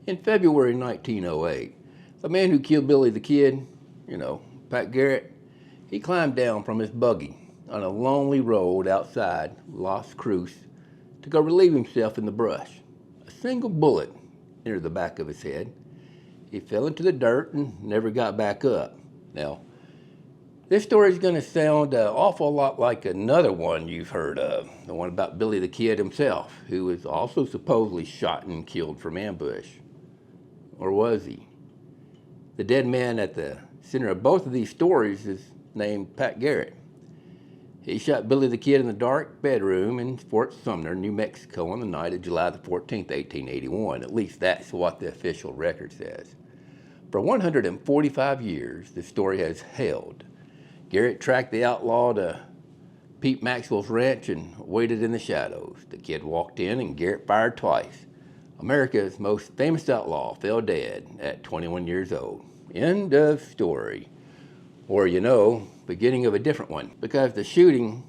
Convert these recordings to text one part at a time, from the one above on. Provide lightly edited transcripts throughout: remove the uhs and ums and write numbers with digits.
In February 1908, the man who killed Billy the Kid, Pat Garrett, he climbed down from his buggy on a lonely road outside Las Cruces to go relieve himself in the brush. A single bullet entered the back of his head. He fell into the dirt and never got back up. Now, this story is going to sound an awful lot like another one you've heard of, the one about Billy the Kid himself, who was also supposedly shot and killed from ambush. Or was he? The dead man at the center of both of these stories is named Pat Garrett. He shot Billy the Kid in the dark bedroom in Fort Sumner, New Mexico on the night of July the 14th, 1881. At least that's what the official record says. For 145 years, the story has held. Garrett tracked the outlaw to Pete Maxwell's ranch and waited in the shadows. The Kid walked in and Garrett fired twice. America's most famous outlaw fell dead at 21 years old. End of story. Or, beginning of a different one. Because the shooting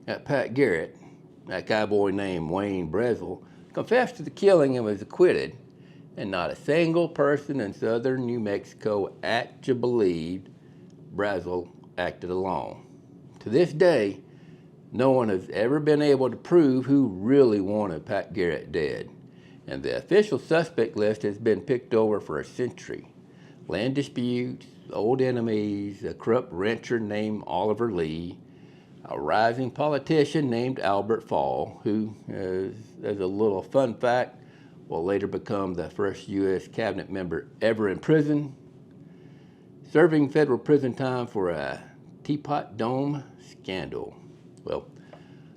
at Pat Garrett, that cowboy named Wayne Brazel, confessed to the killing and was acquitted, and not a single person in southern New Mexico actually believed Brazel acted alone. To this day, no one has ever been able to prove who really wanted Pat Garrett dead, and the official suspect list has been picked over for a century. Land disputes, old enemies, a corrupt rancher named Oliver Lee, a rising politician named Albert Fall, who, as a little fun fact, will later become the first U.S. cabinet member ever in prison, serving federal prison time for a Teapot Dome scandal. Well,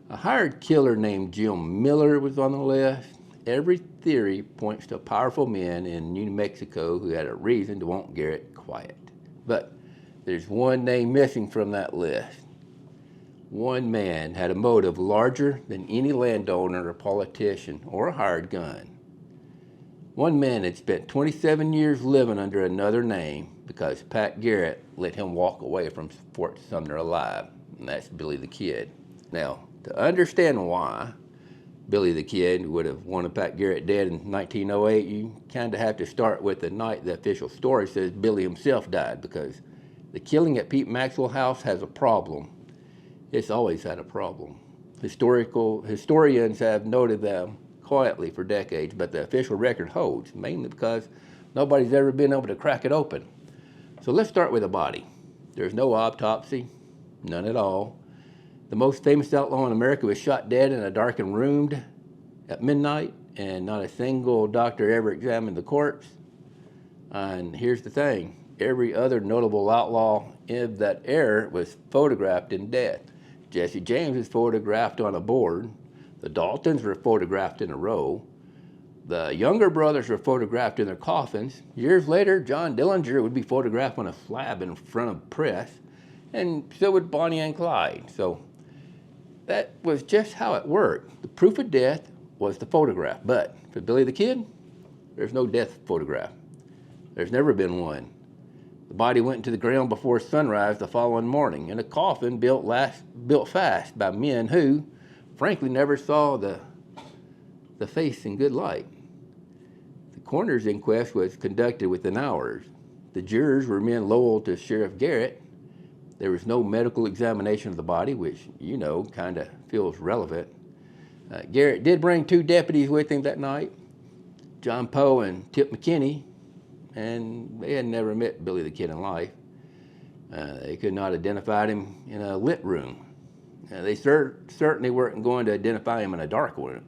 a hired killer named Jim Miller was on the list. Every theory points to powerful men in New Mexico who had a reason to want Garrett quiet. But there's one name missing from that list. One man had a motive larger than any landowner or politician or a hired gun. One man had spent 27 years living under another name because Pat Garrett let him walk away from Fort Sumner alive, and that's Billy the Kid. Now, to understand why Billy the Kid would have wanted Pat Garrett dead in 1908, you kind of have to start with the night the official story says Billy himself died, because the killing at Pete Maxwell's house has a problem. It's always had a problem. Historians have noted them quietly for decades, but the official record holds, mainly because nobody's ever been able to crack it open. So let's start with the body. There's no autopsy, none at all. The most famous outlaw in America was shot dead in a darkened room at midnight, and not a single doctor ever examined the corpse. And here's the thing, every other notable outlaw of that era was photographed in death. Jesse James was photographed on a board. The Daltons were photographed in a row. The younger brothers were photographed in their coffins. Years later, John Dillinger would be photographed on a slab in front of press, and so would Bonnie and Clyde. So that was just how it worked. The proof of death was the photograph. But for Billy the Kid, there's no death photograph. There's never been one. The body went into the ground before sunrise the following morning in a coffin built fast by men who, frankly, never saw the face in good light. The coroner's inquest was conducted within hours. The jurors were men loyal to Sheriff Garrett. There was no medical examination of the body, which, kind of feels relevant. Garrett did bring 2 deputies with him that night, John Poe and Tip McKinney, and they had never met Billy the Kid in life. They could not identify him in a lit room. They certainly weren't going to identify him in a dark room.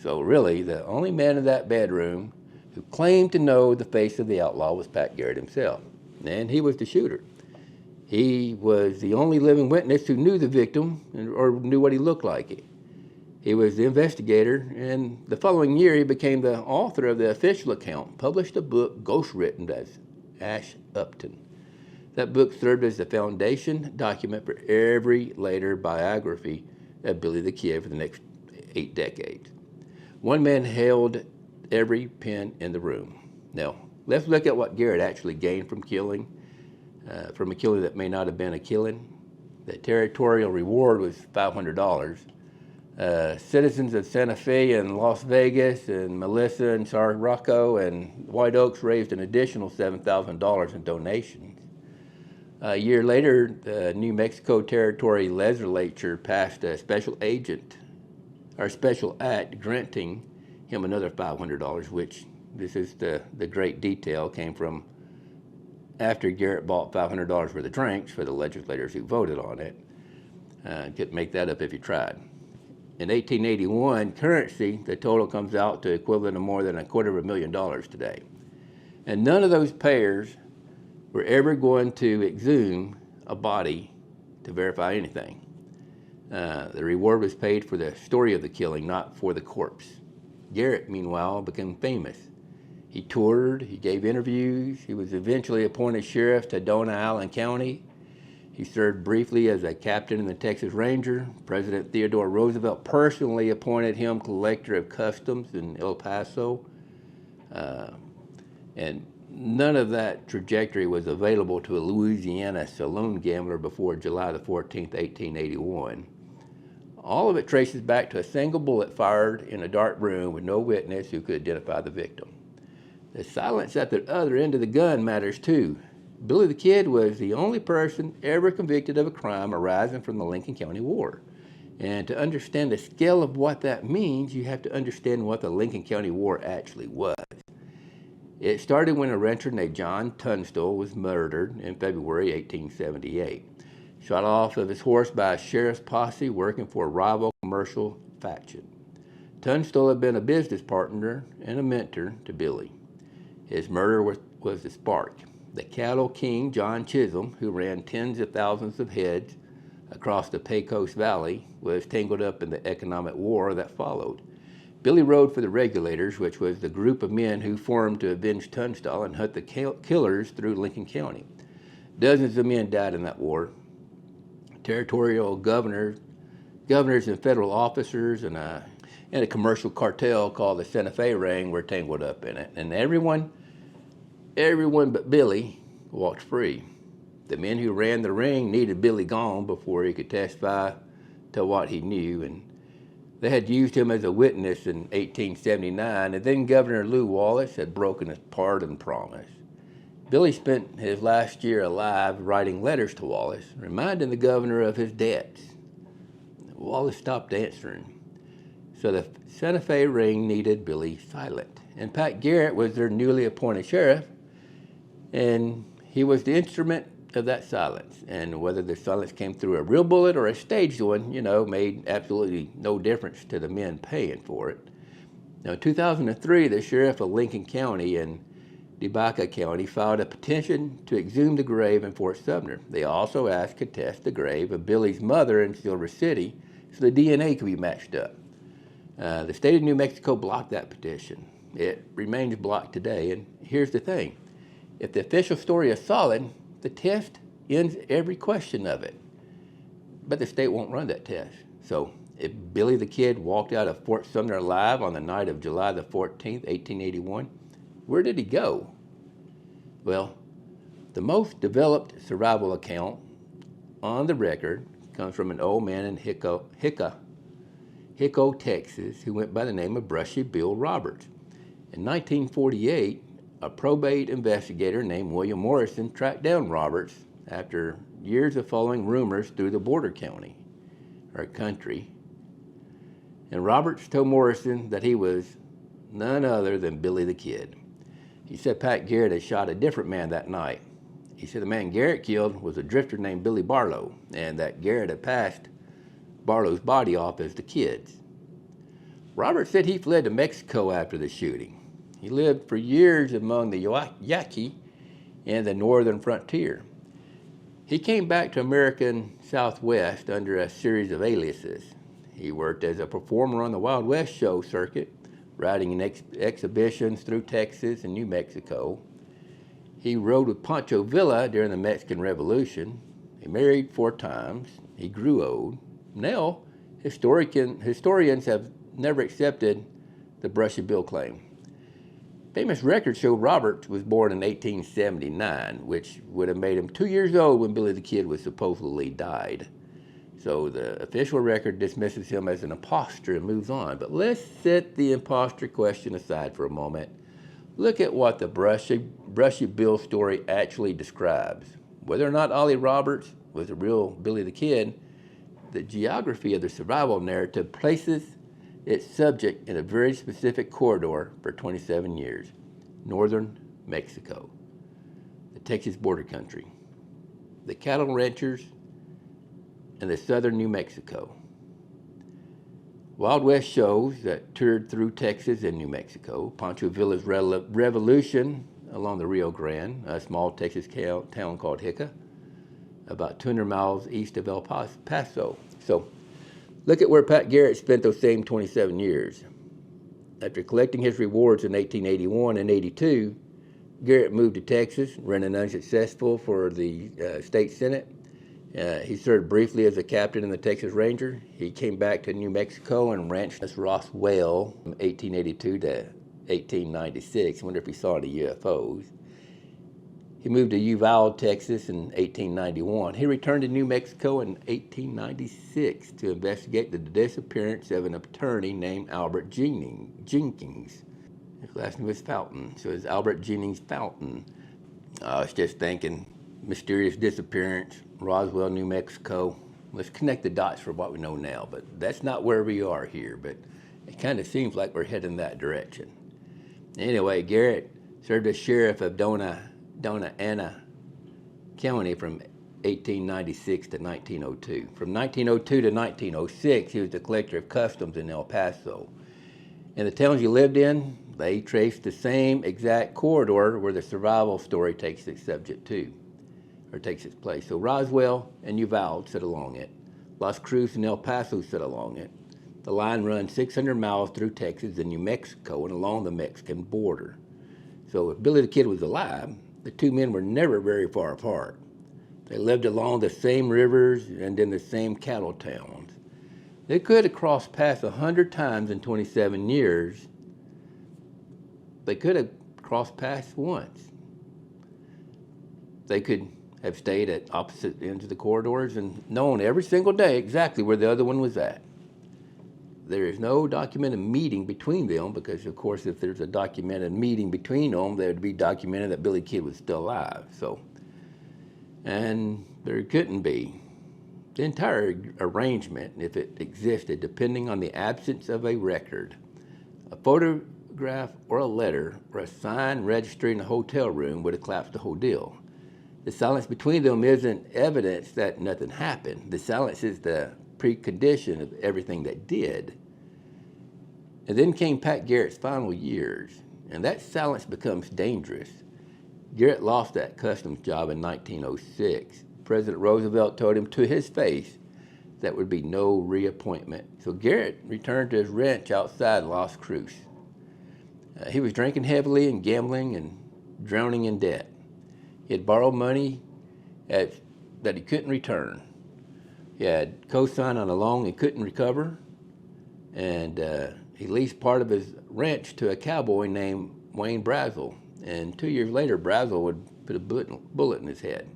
So really, the only man in that bedroom who claimed to know the face of the outlaw was Pat Garrett himself, and he was the shooter. He was the only living witness who knew the victim or knew what he looked like. He was the investigator, and the following year he became the author of the official account, published a book, Ghostwritten, as Ash Upton. That book served as the foundation document for every later biography of Billy the Kid for the next 8 decades. One man held every pen in the room. Now, let's look at what Garrett actually gained from a killing that may not have been a killing. The territorial reward was $500. Citizens of Santa Fe and Las Vegas and Melissa and Rocco and White Oaks raised an additional $7,000 in donations. A year later, the New Mexico Territorial Legislature passed a special act granting him another $500, which this is the great detail, came from after Garrett bought $500 worth of drinks for the legislators who voted on it. Could make that up if you tried. In 1881 currency, the total comes out to equivalent of more than $250,000 today. And none of those payers were ever going to exhume a body to verify anything. The reward was paid for the story of the killing, not for the corpse. Garrett, meanwhile, became famous. He toured, he gave interviews, he was eventually appointed sheriff to Dona Allen County. He served briefly as a captain in the Texas Ranger. President Theodore Roosevelt personally appointed him collector of customs in El Paso. And none of that trajectory was available to a Louisiana saloon gambler before July the 14th, 1881. All of it traces back to a single bullet fired in a dark room with no witness who could identify the victim. The silence at the other end of the gun matters too. Billy the Kid was the only person ever convicted of a crime arising from the Lincoln County War. And to understand the scale of what that means, you have to understand what the Lincoln County War actually was. It started when a rancher named John Tunstall was murdered in February 1878, shot off of his horse by a sheriff's posse working for a rival commercial faction. Tunstall had been a business partner and a mentor to Billy. His murder was the spark. The cattle king, John Chisum, who ran tens of thousands of heads across the Pecos Valley, was tangled up in the economic war that followed. Billy rode for the Regulators, which was the group of men who formed to avenge Tunstall and hunt the killers through Lincoln County. Dozens of men died in that war. Territorial governors and federal officers and a commercial cartel called the Santa Fe Ring were tangled up in it. And everyone but Billy walked free. The men who ran the ring needed Billy gone before he could testify to what he knew, and they had used him as a witness in 1879, and then Governor Lew Wallace had broken his pardon promise. Billy spent his last year alive writing letters to Wallace, reminding the governor of his debts. Wallace stopped answering, so the Santa Fe Ring needed Billy silent, and Pat Garrett was their newly appointed sheriff, and he was the instrument of that silence. And whether the silence came through a real bullet or a staged one, made absolutely no difference to the men paying for it. Now, in 2003, the sheriff of Lincoln County and DeBaca County filed a petition to exhume the grave in Fort Sumner. They also asked to test the grave of Billy's mother in Silver City so the DNA could be matched up. The state of New Mexico blocked that petition. It remains blocked today, and here's the thing. If the official story is solid, the test ends every question of it. But the state won't run that test. So if Billy the Kid walked out of Fort Sumner alive on the night of July the 14th, 1881, where did he go? Well, the most developed survival account on the record comes from an old man in Hico, Texas, who went by the name of Brushy Bill Roberts. In 1948, a probate investigator named William Morrison tracked down Roberts after years of following rumors through the border country. And Roberts told Morrison that he was none other than Billy the Kid. He said Pat Garrett had shot a different man that night. He said the man Garrett killed was a drifter named Billy Barlow, and that Garrett had passed Barlow's body off as the Kid's. Roberts said he fled to Mexico after the shooting. He lived for years among the Yaqui and the northern frontier. He came back to American Southwest under a series of aliases. He worked as a performer on the Wild West show circuit, riding in exhibitions through Texas and New Mexico. He rode with Pancho Villa during the Mexican Revolution. He married 4 times. He grew old. Now, historians have never accepted the Brushy Bill claim. Famous records show Roberts was born in 1879, which would have made him 2 years old when Billy the Kid was supposedly died. So the official record dismisses him as an imposter and moves on. But let's set the imposter question aside for a moment. Look at what the Brushy Bill story actually describes. Whether or not Ollie Roberts was the real Billy the Kid, the geography of the survival narrative places its subject in a very specific corridor for 27 years, northern Mexico, the Texas border country, the cattle ranchers, and the southern New Mexico. Wild West shows that toured through Texas and New Mexico, Pancho Villa's revolution along the Rio Grande, a small Texas town called Hico, about 200 miles east of El Paso. So look at where Pat Garrett spent those same 27 years. After collecting his rewards in 1881 and 82, Garrett moved to Texas, running unsuccessful for the state senate. He served briefly as a captain in the Texas Ranger. He came back to New Mexico and ranched as Roswell from 1882 to 1896. I wonder if he saw any UFOs. He moved to Uvalde, Texas in 1891. He returned to New Mexico in 1896 to investigate the disappearance of an attorney named Albert Jenkins. His last name was Fountain, so it's Albert Jennings Fountain. I was just thinking, mysterious disappearance, Roswell, New Mexico. Let's connect the dots for what we know now, but that's not where we are here, but it kind of seems like we're heading that direction. Anyway, Garrett served as sheriff of Dona Ana County from 1896 to 1902. From 1902 to 1906, he was the collector of customs in El Paso. In the towns he lived in, they traced the same exact corridor where the survival story takes its subject to, or takes its place. So Roswell and Uvalde sit along it. Las Cruces and El Paso sit along it. The line runs 600 miles through Texas and New Mexico and along the Mexican border. So if Billy the Kid was alive, the two men were never very far apart. They lived along the same rivers and in the same cattle towns. They could have crossed paths 100 times in 27 years. They could have crossed paths once. They could have stayed at opposite ends of the corridors and known every single day exactly where the other one was at. There is no documented meeting between them because, of course, if there's a documented meeting between them, there would be documented that Billy Kid was still alive. So, and there couldn't be. The entire arrangement, if it existed, depending on the absence of a record, a photograph or a letter or a sign registering a hotel room would have collapsed the whole deal. The silence between them isn't evidence that nothing happened. The silence is the precondition of everything that did. And then came Pat Garrett's final years, and that silence becomes dangerous. Garrett lost that customs job in 1906. President Roosevelt told him to his face that would be no reappointment. So Garrett returned to his ranch outside Las Cruces. He was drinking heavily and gambling and drowning in debt. He had borrowed money that he couldn't return. He had co-signed on a loan he couldn't recover, and he leased part of his ranch to a cowboy named Wayne Brazel. And 2 years later, Brazel would put a bullet in his head.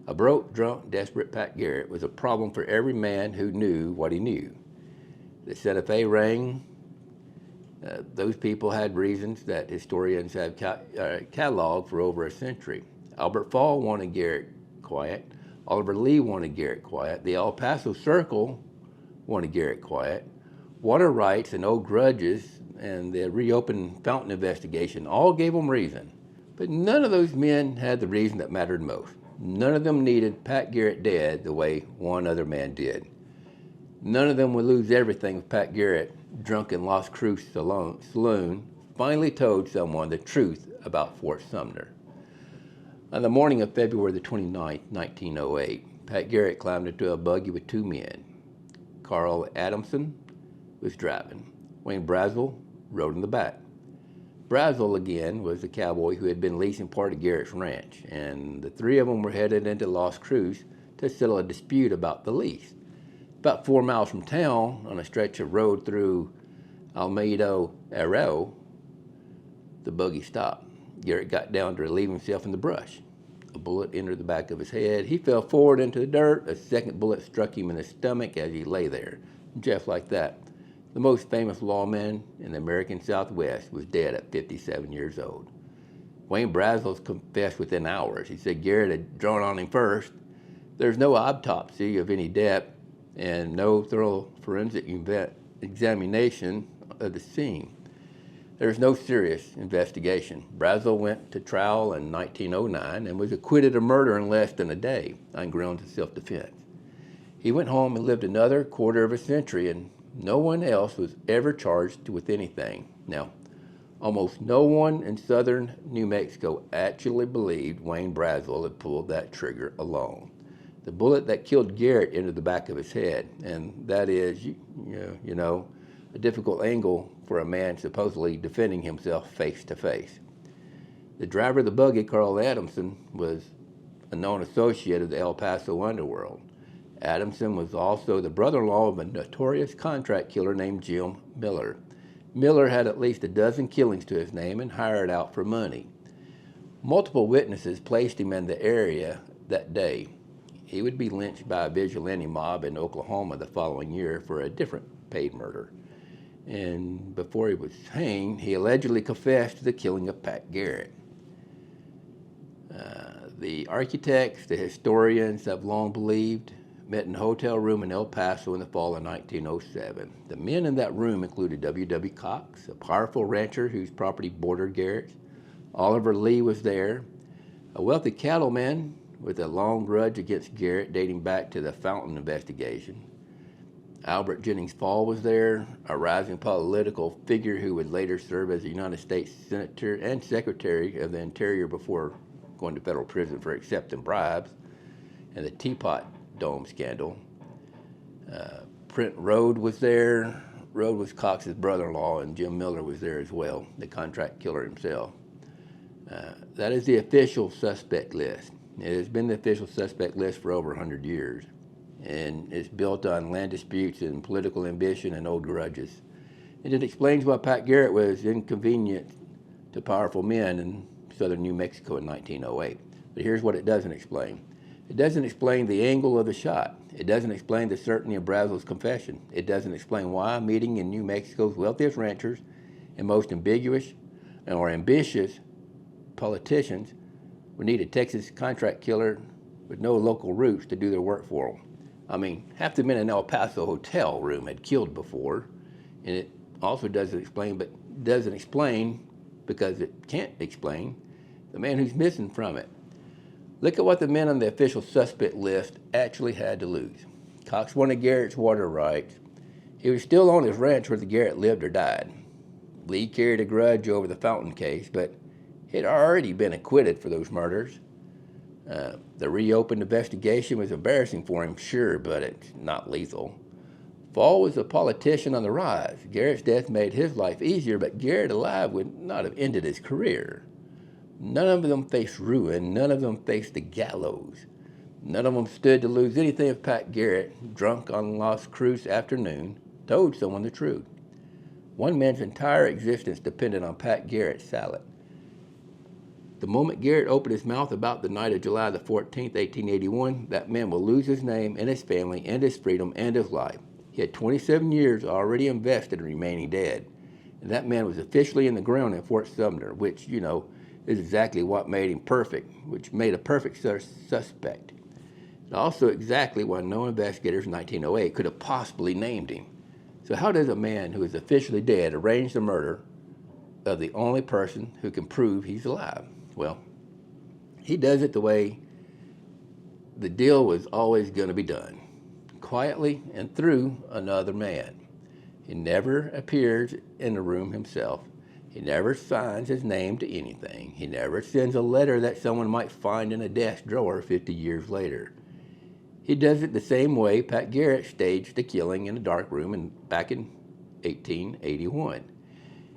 A broke, drunk, desperate Pat Garrett was a problem for every man who knew what he knew. The Santa Fe rang. Those people had reasons that historians have cataloged for over a century. Albert Fall wanted Garrett quiet. Oliver Lee wanted Garrett quiet. The El Paso Circle wanted Garrett quiet. Water rights and old grudges and the reopened Fountain investigation all gave them reason. But none of those men had the reason that mattered most. None of them needed Pat Garrett dead the way one other man did. None of them would lose everything if Pat Garrett, drunk in Las Cruces saloon, finally told someone the truth about Fort Sumner. On the morning of February the 29th, 1908, Pat Garrett climbed into a buggy with two men. Carl Adamson was driving. Wayne Brazel rode in the back. Brazel, again, was the cowboy who had been leasing part of Garrett's ranch, and the three of them were headed into Las Cruces to settle a dispute about the lease. About 4 miles from town, on a stretch of road through Almeida Arroyo, the buggy stopped. Garrett got down to relieve himself in the brush. A bullet entered the back of his head. He fell forward into the dirt. A second bullet struck him in the stomach as he lay there. Just like that, the most famous lawman in the American Southwest was dead at 57 years old. Wayne Brazel confessed within hours. He said Garrett had drawn on him first. There's no autopsy of any depth and no thorough forensic examination of the scene. There's no serious investigation. Brazel went to trial in 1909 and was acquitted of murder in less than a day on grounds of self-defense. He went home and lived another quarter of a century, and no one else was ever charged with anything. Now, almost no one in southern New Mexico actually believed Wayne Brazel had pulled that trigger alone. The bullet that killed Garrett entered the back of his head, and that is, a difficult angle for a man supposedly defending himself face to face. The driver of the buggy, Carl Adamson, was a known associate of the El Paso underworld. Adamson was also the brother-in-law of a notorious contract killer named Jim Miller. Miller had at least a dozen killings to his name and hired out for money. Multiple witnesses placed him in the area that day. He would be lynched by a vigilante mob in Oklahoma the following year for a different paid murder. And before he was hanged, he allegedly confessed to the killing of Pat Garrett. The architects, the historians have long believed, met in a hotel room in El Paso in the fall of 1907. The men in that room included W.W. Cox, a powerful rancher whose property bordered Garrett's. Oliver Lee was there, a wealthy cattleman with a long grudge against Garrett dating back to the Fountain investigation. Albert Jennings Fall was there, a rising political figure who would later serve as a United States Senator and Secretary of the Interior before going to federal prison for accepting bribes, and the Teapot Dome scandal. Print Rhodes was there. Rhodes was Cox's brother-in-law, and Jim Miller was there as well, the contract killer himself. That is the official suspect list. It has been the official suspect list for over 100 years, and it's built on land disputes and political ambition and old grudges. And it explains why Pat Garrett was inconvenient to powerful men in southern New Mexico in 1908. But here's what it doesn't explain. It doesn't explain the angle of the shot. It doesn't explain the certainty of Brazel's confession. It doesn't explain why a meeting in New Mexico's wealthiest ranchers and most ambiguous or ambitious politicians would need a Texas contract killer with no local roots to do their work for them. I mean, half the men in El Paso hotel room had killed before, and it also doesn't explain because it can't explain the man who's missing from it. Look at what the men on the official suspect list actually had to lose. Cox wanted Garrett's water rights. He was still on his ranch whether Garrett lived or died. Lee carried a grudge over the Fountain case, but he had already been acquitted for those murders. The reopened investigation was embarrassing for him, sure, but it's not lethal. Fall was a politician on the rise. Garrett's death made his life easier, but Garrett alive would not have ended his career. None of them faced ruin. None of them faced the gallows. None of them stood to lose anything if Pat Garrett, drunk on Las Cruces afternoon, told someone the truth. One man's entire existence depended on Pat Garrett's salad. The moment Garrett opened his mouth about the night of July the 14th, 1881, that man will lose his name and his family and his freedom and his life. He had 27 years already invested in remaining dead. And that man was officially in the ground in Fort Sumner, which, is exactly what made him perfect, which made a perfect suspect. And also exactly why no investigators in 1908 could have possibly named him. So how does a man who is officially dead arrange the murder of the only person who can prove he's alive? Well, he does it the way the deal was always going to be done, quietly and through another man. He never appears in the room himself. He never signs his name to anything. He never sends a letter that someone might find in a desk drawer 50 years later. He does it the same way Pat Garrett staged the killing in a dark room back in 1881.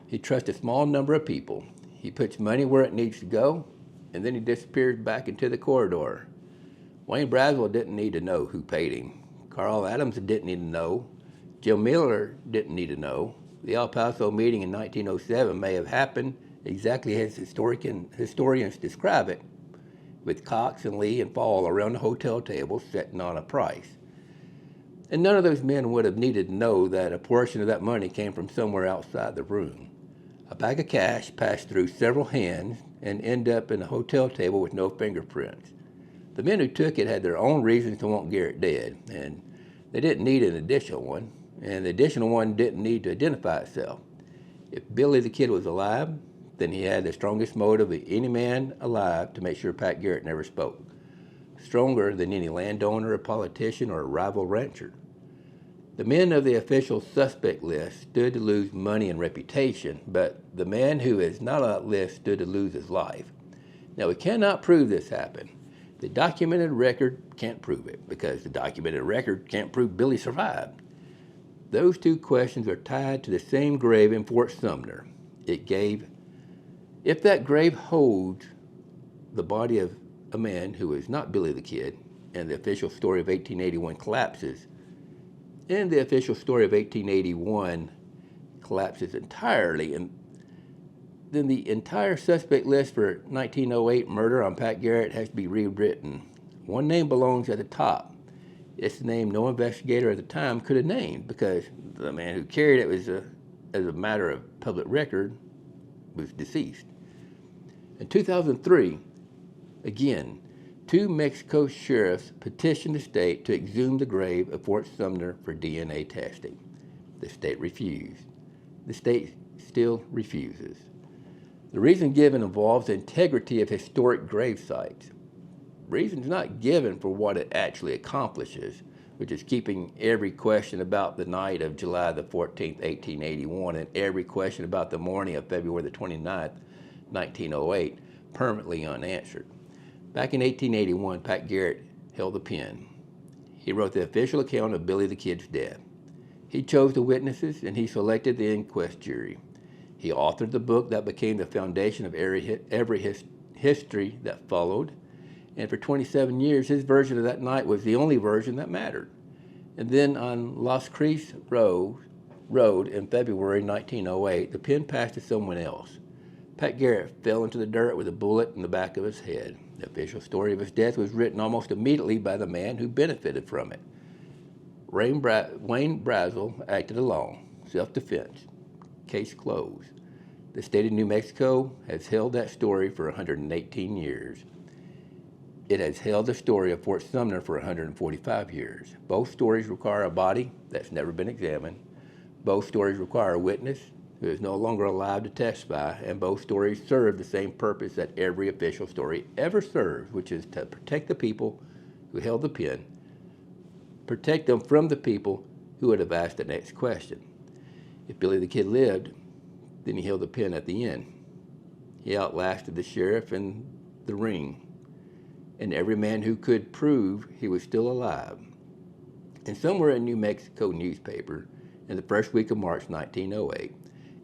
He trusts a small number of people. He puts money where it needs to go, and then he disappears back into the corridor. Wayne Brazel didn't need to know who paid him. Carl Adamson didn't need to know. Jim Miller didn't need to know. The El Paso meeting in 1907 may have happened exactly as historians describe it, with Cox and Lee and Fall around the hotel table sitting on a price. And none of those men would have needed to know that a portion of that money came from somewhere outside the room. A bag of cash passed through several hands and ended up in a hotel table with no fingerprints. The men who took it had their own reasons to want Garrett dead, and they didn't need an additional one, and the additional one didn't need to identify itself. If Billy the Kid was alive, then he had the strongest motive of any man alive to make sure Pat Garrett never spoke. Stronger than any landowner, a politician, or a rival rancher. The men of the official suspect list stood to lose money and reputation, but the man who is not on that list stood to lose his life. Now, we cannot prove this happened. The documented record can't prove it, because the documented record can't prove Billy survived. Those two questions are tied to the same grave in Fort Sumner. If that grave holds the body of a man who is not Billy the Kid, and the official story of 1881 collapses, and the official story of 1881 collapses entirely, and then the entire suspect list for 1908 murder on Pat Garrett has to be rewritten. One name belongs at the top. It's the name no investigator at the time could have named, because the man who carried it was, as a matter of public record, was deceased. In 2003, again, 2 Mexico sheriffs petitioned the state to exhume the grave of Fort Sumner for DNA testing. The state refused. The state still refuses. The reason given involves the integrity of historic grave sites. The reason is not given for what it actually accomplishes, which is keeping every question about the night of July the 14th, 1881, and every question about the morning of February the 29th, 1908, permanently unanswered. Back in 1881, Pat Garrett held the pen. He wrote the official account of Billy the Kid's death. He chose the witnesses, and he selected the inquest jury. He authored the book that became the foundation of every history that followed. And for 27 years, his version of that night was the only version that mattered. And then on Las Cruces Road in February 1908, the pen passed to someone else. Pat Garrett fell into the dirt with a bullet in the back of his head. The official story of his death was written almost immediately by the man who benefited from it. Wayne Brazel acted alone, self-defense. Case closed. The state of New Mexico has held that story for 118 years. It has held the story of Fort Sumner for 145 years. Both stories require a body that's never been examined. Both stories require a witness who is no longer allowed to testify, and both stories serve the same purpose that every official story ever serves, which is to protect the people who held the pen, protect them from the people who would have asked the next question. If Billy the Kid lived, then he held the pen at the end. He outlasted the sheriff in the ring, and every man who could prove he was still alive. And somewhere in New Mexico newspaper, in the first week of March 1908,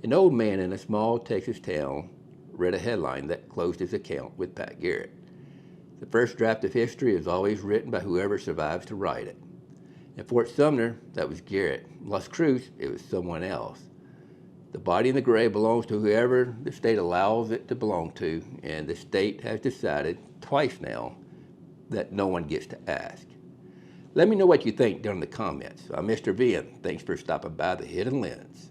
an old man in a small Texas town read a headline that closed his account with Pat Garrett. The first draft of history is always written by whoever survives to write it. In Fort Sumner, that was Garrett. In Las Cruces, it was someone else. The body in the grave belongs to whoever the state allows it to belong to, and the state has decided twice now that no one gets to ask. Let me know what you think down in the comments. I'm Mr. V, and thanks for stopping by the Hidden Lens.